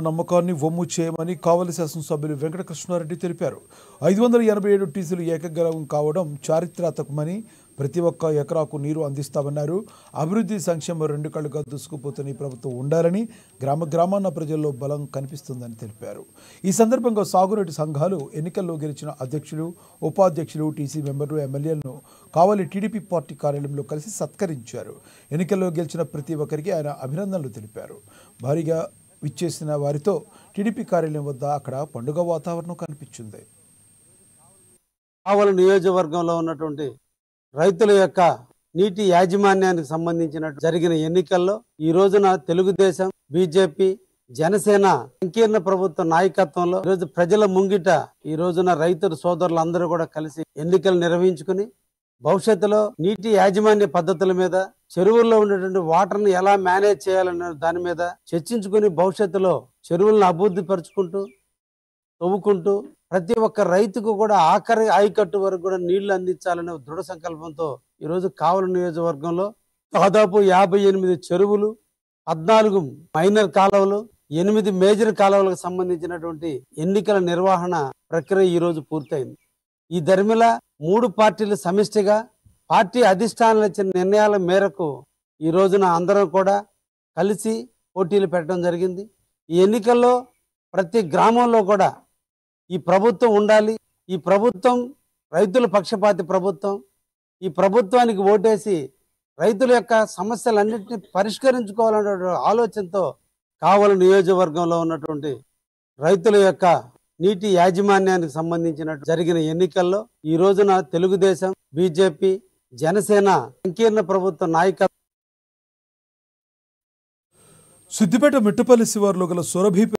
నమ్మకాన్ని వమ్ము చేయమని కావలి శాసనసభ్యులు వెంకటకృష్ణారెడ్డి తెలిపారు. 587 టీసీలు ఏకగ్రీవం కావడం చారిత్రాత్మకమని, ప్రతి ఒక్క ఎకరాకు నీరు అందిస్తామన్నారు. అభివృద్ధి సంక్షేమ రెండు కళ్ళుగా దూసుకుపోతున్న ఈ ప్రభుత్వం ఉండాలని, గ్రామాన ప్రజల్లో బలం కనిపిస్తుందని తెలిపారు. ఈ సందర్భంగా సాగునీటి సంఘాలు, ఎన్నికల్లో గెలిచిన అధ్యక్షులు, ఉపాధ్యక్షులు, టీసీ మెంబర్లు, ఎమ్మెల్యేలను కావలి టీడీపీ పార్టీ కార్యాలయంలో కలిసి సత్కరించారు. ఎన్నికల్లో గెలిచిన ప్రతి ఒక్కరికి ఆయన అభినందనలు తెలిపారు. భారీగా విచ్చేసిన వారితో టీడీపీ కార్యాలయం వద్ద అక్కడ పండుగ వాతావరణం కనిపించింది. కావలి నియోజకవర్గంలో ఉన్నటువంటి రైతుల యొక్క నీటి యాజమాన్యానికి సంబంధించిన జరిగిన ఎన్నికల్లో ఈ రోజున తెలుగుదేశం, బీజేపీ, జనసేన సంకీర్ణ ప్రభుత్వ నాయకత్వంలో ఈరోజు ప్రజల ముంగిట ఈ రోజున రైతుల సోదరులందరూ కూడా కలిసి ఎన్నికలు నిర్వహించుకుని భవిష్యత్తులో నీటి యాజమాన్య పద్ధతుల మీద, చెరువుల్లో ఉన్నటువంటి వాటర్ని ఎలా మేనేజ్ చేయాలనే దాని మీద చర్చించుకుని భవిష్యత్తులో చెరువులను అభివృద్ధి పరుచుకుంటూ, తవ్వుకుంటూ ప్రతి ఒక్క రైతుకు కూడా ఆఖరి ఆయకట్టు వరకు కూడా నీళ్లు అందించాలనే దృఢ సంకల్పంతో ఈరోజు కావలి నియోజకవర్గంలో దాదాపు 58 చెరువులు, 14 మైనర్ కాలువలు, 8 మేజర్ కాలువలకు సంబంధించినటువంటి ఎన్నికల నిర్వహణ ప్రక్రియ ఈ రోజు పూర్తయింది. ఈ ధర్మిల 3 పార్టీలు సమిష్టిగా పార్టీ అధిష్టానాలు ఇచ్చిన నిర్ణయాల మేరకు ఈ రోజున అందరం కూడా కలిసి పోటీలు పెట్టడం జరిగింది. ఈ ఎన్నికల్లో ప్రతి గ్రామంలో కూడా ఈ ప్రభుత్వం ఉండాలి, ఈ ప్రభుత్వం రైతుల పక్షపాతి ప్రభుత్వం, ఈ ప్రభుత్వానికి ఓటేసి రైతుల యొక్క సమస్యలన్నింటినీ పరిష్కరించుకోవాలనే ఆలోచనతో కావలి నియోజకవర్గంలో ఉన్నటువంటి రైతుల యొక్క నీటి యాజమాన్యానికి సంబంధించిన జరిగిన ఎన్నికల్లో ఈ రోజున తెలుగుదేశం, బీజేపీ, జనసేన సంకీర్ణ ప్రభుత్వ నాయకత్వం. సిద్దిపేట మిట్టపల్లి శివారులో గల సొరభి